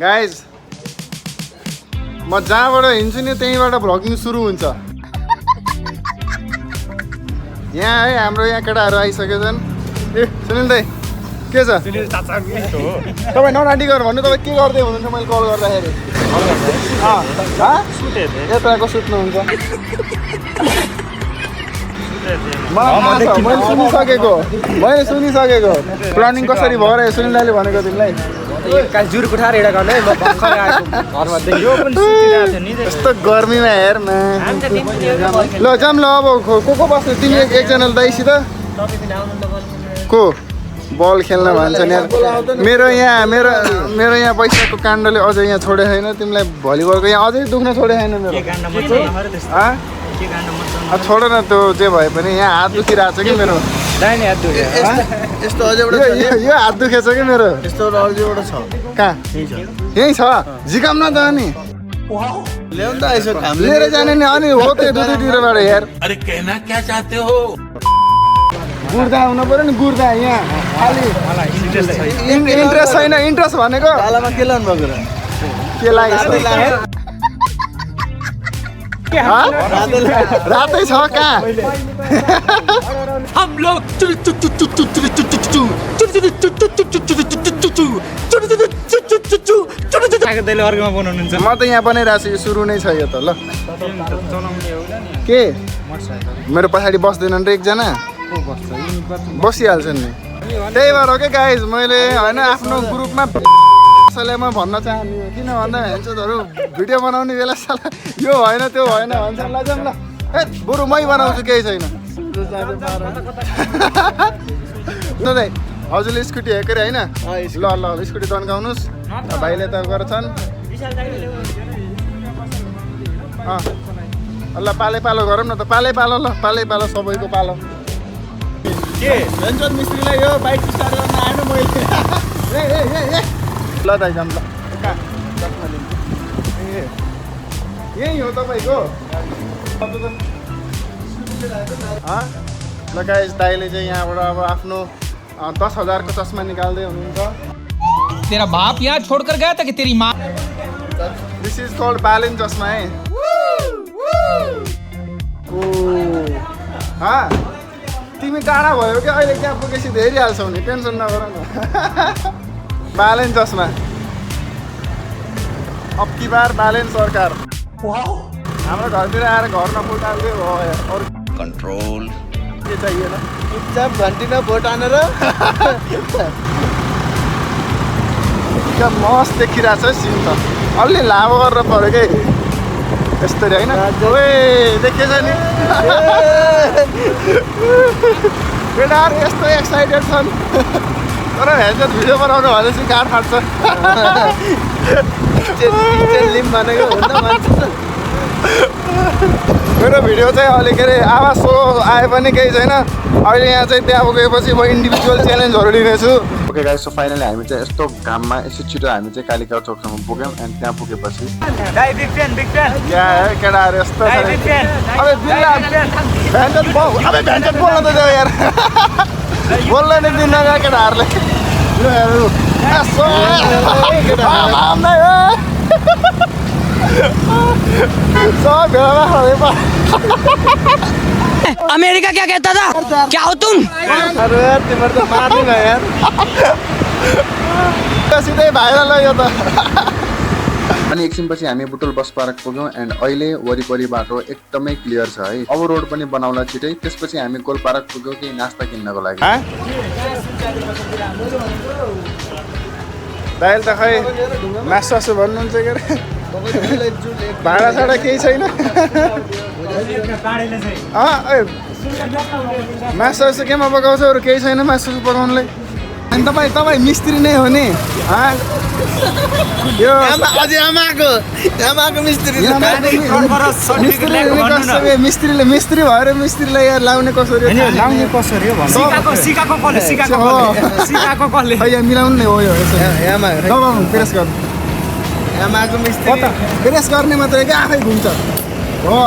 Guys म जहाँबाट हिँड्छु नि त्यहीँबाट भ्लगिङ सुरु हुन्छ। यहाँ है हाम्रो यहाँ केटाहरू आइसकेको छन्। ए सुनिल दाइ के छ? तपाईँ नराटी गर भन्नु, तपाईँ के गर्दै हुनुहुन्छ मैले कल गर्दाखेरि? यताको सुत्नुहुन्छ? मैले सुनिसकेको प्लानिङ कसरी भयो र सुनिल दाइले भनेको तिमीलाई? जुर कुठार एडा गर्ने घरमा यो पनि सुतिरहेको थियो नि। यस्तो गर्मीमा हेर न। ल जाम ल अब को बस्ने तिमी एकजना दाइसित को बल खेल्न भन्छन् यार। मेरो यहाँ पैसाको काण्डले अझै यहाँ छोडेको छैन तिमीलाई। भलिबलको यहाँ अझै दुख्न छोडेको छैन मेरो। छोड न त्यो जे भए पनि यहाँ हात दुखिरहेको छ कि मेरो। यस्तो अझै एउटा यो हात दुखेछ कि मेरो। यस्तो अझै एउटा छ कहाँ? यहीँ छ झिकाम न त अनि ल्याउनु त यसो काम लिएर जाने नि। अनि हो त्यो दुईतिरबाट यार। अरे कहना क्या चाहते हो? गुर्दा हुनु पर्यो नि। गुर्दा यहाँ खालि इन्ट्रेस्ट छैन। इन्ट्रेस्ट भनेको तालामा के लाउनु भएको र? के लाग्यो? रातै छ कहाँ? हम लोग अर्कोमा बनाउनुहुन्छ। म त यहाँ बनाइरहेको छु। यो सुरु नै छ यो त। ल के मेरो पछाडि बस्दैनन् र एकजना? बसिहाल्छन् नि। त्यही भएर हो क्या गाइज मैले होइन आफ्नो ग्रुपमा कसैलाई म भन्न चाहन्छु। किन भन्दा हेन्चोहरू भिडियो बनाउने बेला साला यो होइन त्यो होइन भन्छ। ल जाऊँ ल। ए बरु मै बनाउँछु केही छैन। दाइ हजुरले स्कुटी हेरेको अरे होइन? ल ल स्कुटी तन्काउनुहोस्। भाइले त गर्छन्। ल पालै पालो गरौँ न त। पालै पालो ल पालै पालो सबैको पालो। के भन्छ मिस्त्रीलाई यो बाइक स्टार्ट गर्न आएन मैले। ल दाइ जाऊँ ल। कहाँ यहीँ हो तपाईँको? ल गाइस दाइले चाहिँ यहाँबाट अब आफ्नो 10,000 को चस्मा निकाल्दै हुनुहुन्छ। तेरा बाप यहाँ छोड़कर गया था कि तेरी माँ? दिस इज कॉल्ड बालेन चस्मा है। तिमी टाढा भयो क्या अहिले त्यहाँ पुगेपछि हेरिहाल्छौ नि। टेन्सन नगर न। बालेन चस्मा अब की बार बालेन सरकार हाम्रो घरतिर आएर घर नफुटाल्दै भयो यार। अरू कंट्रोल के चाहिएन? चुपचाप घन्टीमा भोट हानेर क्या मस्त देखिरहेछ सिन त। अलि लामो गरेर पऱ्यो कि यस्तरी होइन? ओए देखेछ नि केटाहरू यस्तो एक्साइटेड छन्। तर हेर्छ भिडियो बनाउनु भनेपछि गाड फाट्छ। लिम भनेको हुन्न मान्छे। मेरो भिडियो चाहिँ अहिले के अरे आवाज स्लो आए पनि केही छैन। अहिले यहाँ चाहिँ त्यहाँ पुगेपछि म इन्डिभिजुअल च्यालेन्जहरू लिनेछु। ओके गाइस सो फाइनली हामी चाहिँ यस्तो घाममा यसो छिटो हामी चाहिँ कालिका चौकसम्म पुग्यौँ। एन्ड त्यहाँ पुगेपछि क्या केटाहरू यस्तो अब भ्यान्चन बोल्न त जाऊ यार। बोल्न नि दिन्न क्या केटाहरूले। अमेरिका क्या कहता था? क्या हो तुम? अरे तिम्रो त मार्दैन यार। सिधै भाइरल यो त। अनि एकछिनपछि हामी बुटोल बस पार्क पुग्यौँ। एन्ड अहिले वरिपरि बाटो एकदमै क्लियर छ है। अब रोड पनि बनाउला छिटै। त्यसपछि हामी गोल पार्क पुग्यौँ कि नास्ता किन्नको लागि। दाइल त खै मासु भन्नुहुन्छ के अरे? भाँडासाँडा केही छैन? मासु केमा पकाउँछ? अरू केही छैन मासु पकाउनुलाई? अनि तपाईँ मिस्त्री नै हो नि? यो अझै आमाको मिस्त्री मिस्त्रीले मिस्त्री भएर मिस्त्रीलाई यहाँ लाउने कसरी मिलाउनु नै हो यो। प्रेस गर्नु आमाको मिस्त्री प्रेस गर्ने मात्रै क्या आफै घुम्छ हो।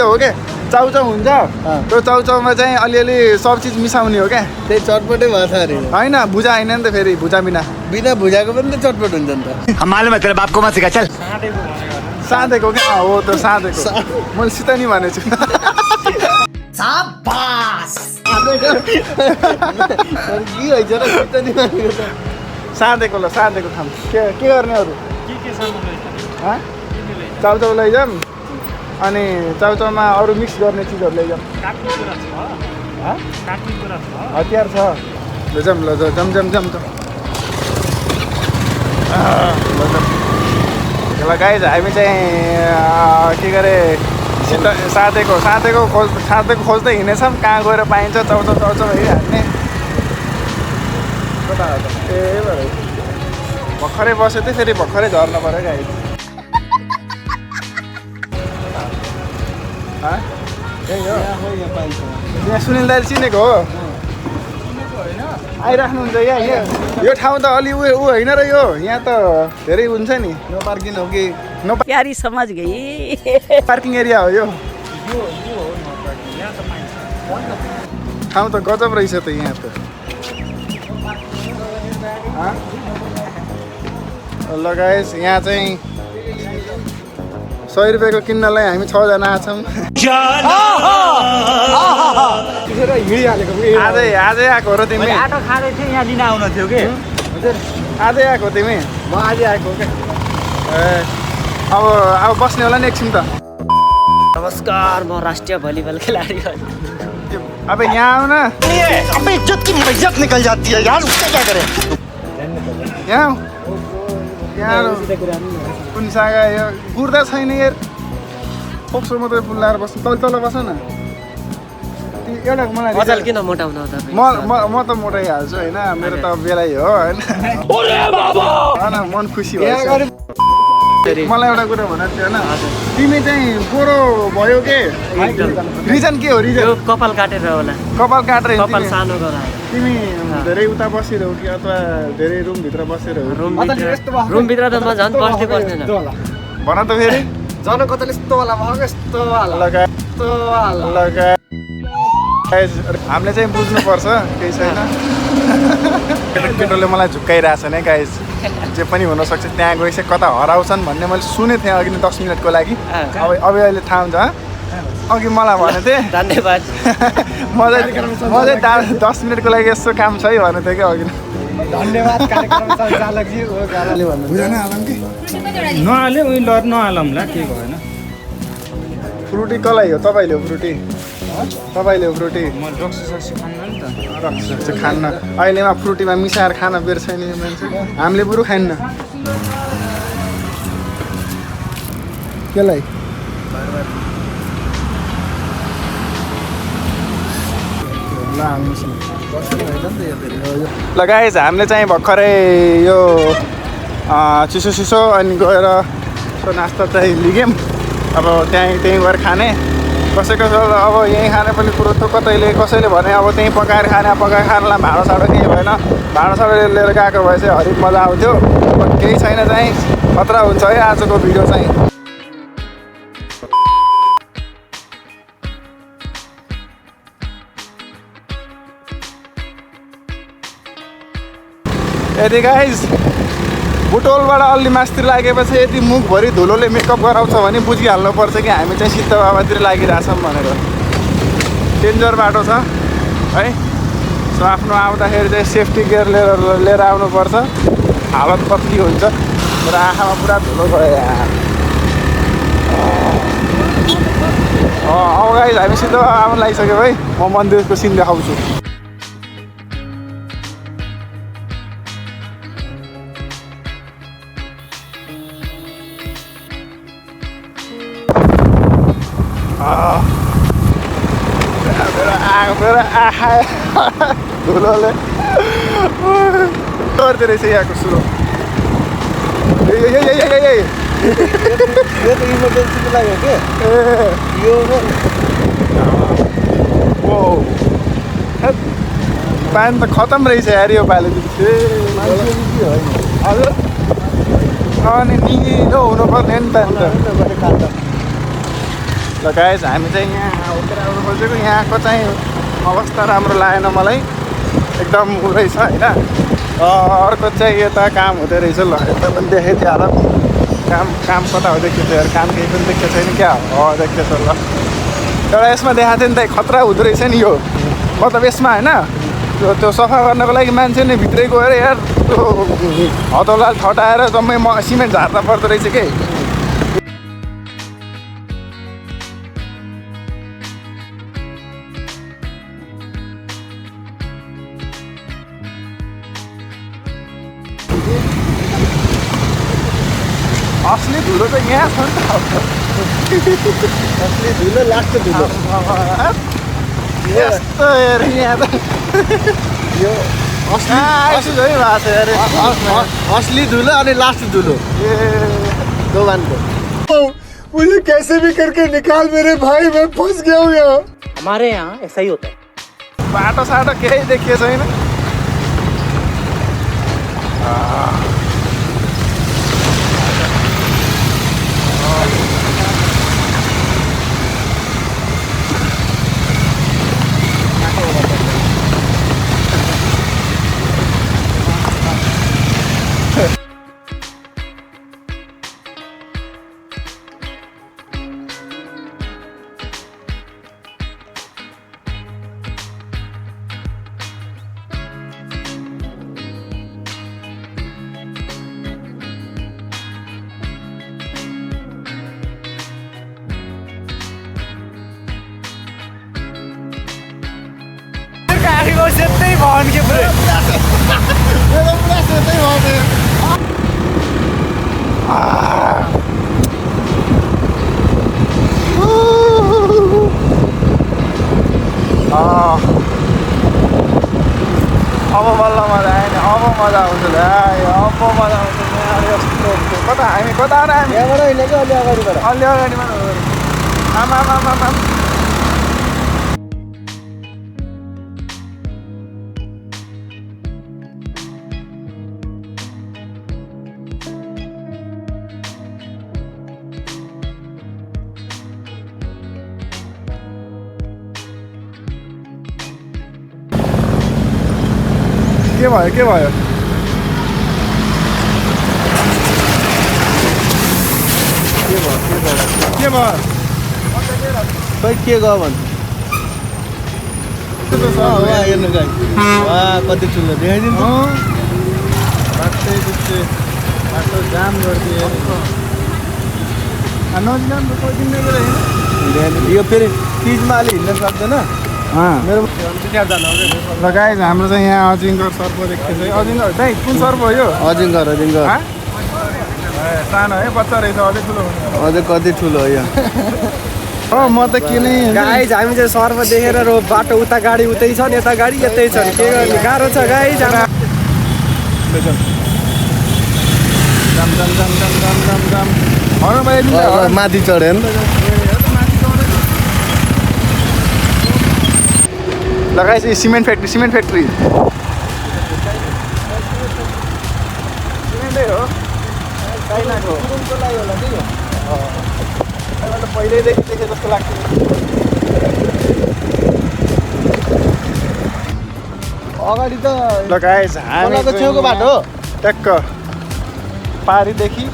हो क्या चाउचाउ हुन्छ त्यो चाउचाउमा चाहिँ अलिअलि सब चिज मिसाउने हो क्या त्यही चटपटै भयो त अरे होइन भुजा होइन नि त फेरि भुजा बिना बिना भुजाको पनि त चटपट हुन्छ नि त मालूम है तेरे बाप को मत सिखा चल साँधेको क्या हो त्यो साँधेको मैले सित नि भनेको छु के होइन र सित नि भनेको त साँधेको ल साँधेको खाम के गर्ने अरू चाउचाउ लैजाऊँ अनि चाउचाउमा अरू मिक्स गर्ने चिजहरू लैजाऊँ हतियार छ लैजाऊँ ल जम ल गाइज हामी चाहिँ के गरे साथीको खोज्दै हिँडेछौँ कहाँ गएर पाइन्छ चाउचाउ हेरिहाल्ने कता हो त ए भर्खरै बस्यो थियो फेरि भर्खरै झर्नु पऱ्यो गाइज यही हो यहाँ सुनिल दाइले चिनेको हो आइराख्नुहुन्छ यहाँ यो ठाउँ त अलि ऊ होइन र यो यहाँ त धेरै हुन्छ नि नो पार्किङ हो कि नो प्यारी समझ गई पार्किङ एरिया हो यो ठाउँ त गजब रहेछ त यहाँ त लगाएस यहाँ चाहिँ 100 रुपियाँको किन्नलाई हामी 6 जना छौँ आजै आएको र तिमी आटो खाँदै थिएँ यहाँ लिन आउन थियो कि हजुर आजै आएको तिमी म आज आएको क्या ए अब बस्ने होला नि एकछिन त नमस्कार म राष्ट्रिय भलिबल खेलाडी हो अब यहाँ आऊ न अबे इज्जत की इज्जत निकल जाती है यार उसका क्या करें यहाँ कुन सागा यो गुड्दा छैन यार फोक्सो मात्रै पुल्लाएर बस्नु तल बस न एउटा मलाई मजाल किन मोटाउनु तपाईँ म त मोटाइहाल्छु होइन मेरो त बेलै हो होइन मन खुसी भयो मलाई एउटा कुरा भन थियो होइन तिमी चाहिँ गोरो भयो के रिजन के हो रिजन कपाल काटेर होला कपाल काटेर कपाल सानो गरायो तिमी धेरै उता बसेर हो कि अथवा धेरै रुमभित्र बसेर हो रुमभित्र त म झन् बस्दै बस्दैन भन त फेरि जन कतले यस्तो होला भएको यस्तो होला लगाए हामीले चाहिँ बुझ्नुपर्छ केही छैन केटोले मलाई झुक्काइरहेछ नि गाइस जे पनि हुनसक्छ त्यहाँ गएपछि कता हराउँछन् भन्ने मैले सुनेको थिएँ अघि 10 मिनटको लागि अब अहिले थाहा हुन्छ अघि मलाई भनेको थिएँ धन्यवाद म चाहिँ 10 मिनटको लागि यस्तो काम छ है भनेको थिएँ कि अघि धन्यवाद कार्यक्रम सञ्चालकजी हो गालाले भन्नु बुझाउन हालौँ कि नहाल्यो उही लड नहालौँला के भएन फ्रुटी कसलाई हो तपाईँले हो फ्रुटी तपाईँले हो फ्रुटी म रक्सी खान्न नि त रक्सी खान्न अहिलेमा फ्रुटीमा मिसाएर खान बेर छैन मान्छे हामीले बरु खान्न केलाई ल गाइस हामीले चाहिँ भर्खरै यो चिसो अनि गएर यसो नास्ता चाहिँ लिग्यौँ अब त्यहीँ गएर खाने कसैको अब यहीँ खाने पनि कुरो त कतैले कसैले भने अब त्यहीँ पकाएर खाने पकाएर खानलाई भाँडासाँडो केही भएन भाँडासाँडो लिएर गएको भए चाहिँ हरिक मजा आउँथ्यो केही छैन चाहिँ खतरा हुन्छ है आजको भिडियो चाहिँ यदि गाइस बुटोलबाट अलि मासतिर लागेपछि यदि मुखभरि धुलोले मेकअप गराउँछ भने बुझिहाल्नुपर्छ कि हामी चाहिँ सिद्ध बाबातिर लागिरहेछौँ भनेर डेन्जर बाटो छ है सो आफ्नो आउँदाखेरि चाहिँ सेफ्टी गियर लिएर आउनुपर्छ हालत कति हुन्छ र आँखामा पुरा धुलो गयो अब गाइस हामी सिद्ध बाबा आउनु लागिसक्यौँ है म मन्दिरको सिन देखाउँछु मेरो आँखा धुलोले गर्दो रहेछ यहाँको सुरु यो त इमर्जेन्सीको लागि हो के यो पानी त खतम रहेछ यार यो पालि हजुर अनि निलो हुनुपर्ने नि पानी त ल गाइज हामी चाहिँ यहाँ उतेर आउनु खोजेको यहाँको चाहिँ अवस्था राम्रो लागेन मलाई एकदम रहेछ होइन अर्को चाहिँ यता काम हुँदै रहेछ ल यता पनि देखेँ त्यो हालत काम कता हो देख्यो त्यो काम केही पनि देख्यो छैन क्या हो देख्दैछ ल एउटा यसमा देखाएको थियो नि त खतरा हुँदो रहेछ नि यो मतलब यसमा होइन त्यो सफा गर्नको लागि मान्छे नै भित्रै गएर यार त्यो हतौलाल ठटाएर जम्मै सिमेन्ट झार्दा पर्दो रहेछ कि असली धुलो त यहाँ छ नि त असली धुलो लास्ट धुलो यस्तो हेर यहाँ त यो असली है भएको छ अरे असली धुलो अनि लास्ट धुलो ए दोकानको मुझे कैसे भी करके निकाल मेरे भाई मैं फंस गया हूँ यहाँ हमारे यहाँ ऐसा ही होता है बाटो साटो केही देखिएको छैन सेतै भयो नि के पुरै मेरो पुरा सेतै भयो अब बल्ल मजा आयो नि अब मजा आउँछ ल अब मजा आउँछ यस्तो कता हामी कता आएर हामी यहाँबाट होइन कि अलि अगाडिबाट अलि अगाडिमा आमा के भयो के भयो खै के गयो भन्छ हेर्नु गाई वा कति ठुलो देखाइदिनु बाटो जाम गरिदियो यो फेरि तिजमा अलि हिँड्न सक्दैन मेरो ल गाइज हाम्रो चाहिँ यहाँ अजिङ्गर सर्प देखेको छ अजिङ्गर दाइ कुन सर्प हो यो अजिङ्गर सानो है बच्चा रहेछ अझै ठुलो हुने अझै कति ठुलो हो यो म त के नै गाइज हामी चाहिँ सर्प देखेर बाटो उता गाडी उतै छ नि यता गाडी यतै छ नि के गर्ने गाह्रो छ गाइज माथि चढ्यो नि लगाएपछि सिमेन्ट फ्याक्ट्री सिमेन्टै हो चाइनाको पहिल्यैदेखि देखे जस्तो लाग्थ्यो अगाडि त लगाएछ हामी छेउको बाटो ट्याक्क पारीदेखि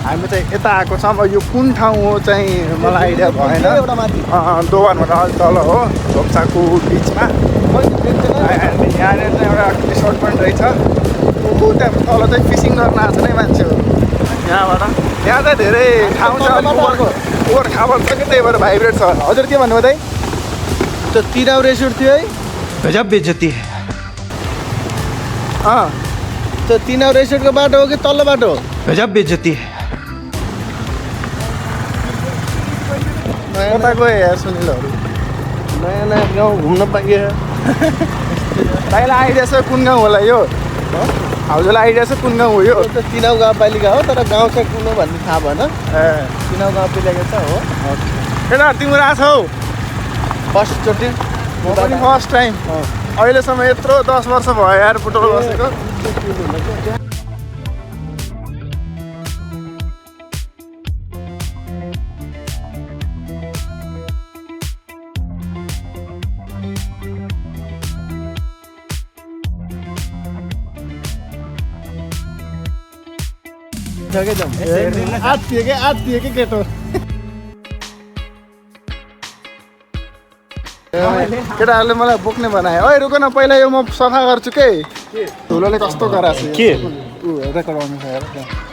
हामी चाहिँ यता आएको छौँ अब यो कुन ठाउँ हो चाहिँ मलाई आइडिया भएन दोकानबाट अलिक तल हो ढोक्साको बिचमा यहाँनिर चाहिँ एउटा रिसोर्ट पनि रहेछ त्यहाँ तल चाहिँ फिसिङ गर्न आएको छ नै मान्छेहरू यहाँबाट यहाँ चाहिँ धेरै ठाउँ छ ओभर खाबर छ कि त्यही भएर भाइब्रेट छ हजुर के भन्नुभयो दाइ त्यो तिराउ रेस्टुरेन्ट थियो है गजब बेइज्जती है त्यो तिनाउ रेस्टुरेन्टको बाटो हो कि तल्लो बाटो गजब बेइज्जती है कता गयो यार सुनिलहरू नयाँ नयाँ गाउँ घुम्न पाइयो दाइलाई आइडिया छ कुन गाउँ होला यो हजुरलाई आइडिया छ कुन गाउँ हो यो त तिनाउ गाउँपालिका हो तर गाउँ चाहिँ कुन हो भन्ने थाहा भएन तिनाउ गाउँपालिका त हो केटा तिम्रो आएको छौ फर्स्टचोटि म पनि फर्स्ट टाइम अहिलेसम्म यत्रो 10 वर्ष भयो यार बुटोल बसेको जग्गै जाउँ आत्तिए के केटो केटाहरूले मलाई बोक्ने बनाए ओइ रुक न पहिला यो म सफा गर्छु के धुलोले कस्तो गराछ के रेकर्ड आउनु छ हेर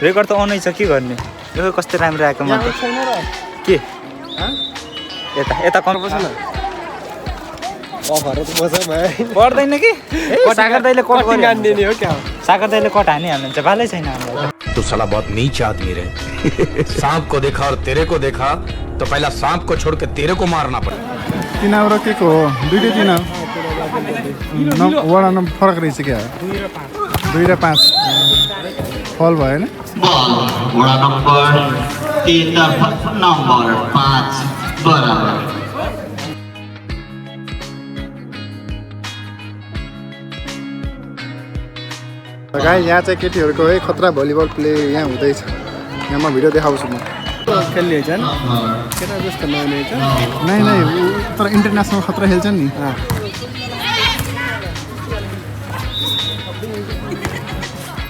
रेकर्ड त आउनै छ के गर्ने यो कस्तो राम्रो आएको म छैन र के यता यता कम बस्नु पर्दैन कि सागर दाइले कट दिने हो क्या सागर दाइले कट हानिहाल्नुहुन्छ भालै छैन हामीलाई तू साला बहुत नीच आदमी रे सांप को देखा और तेरे को देखा तो पहला सांप को छोड़ के तेरे को मारना पड़ा तिनाउ र के को हो दुईटै तिनाउ वडा नम्बर फरक रहेछ क्या 2 र 5 फल भयो हैन वडा नम्बर 3 र नम्बर 5 बराबर गाइस यहाँ चाहिँ केटीहरूको है खतरा भलिबल प्ले यहाँ हुँदैछ यहाँ म भिडियो देखाउँछु म खेल्ने छ नि केटा जस्तो नहुने छ नै तर इन्टरनेसनल खतरा खेल्छन् नि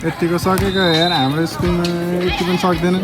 यतिको सकेको हेर हाम्रो स्कुलमा यति पनि सक्दैन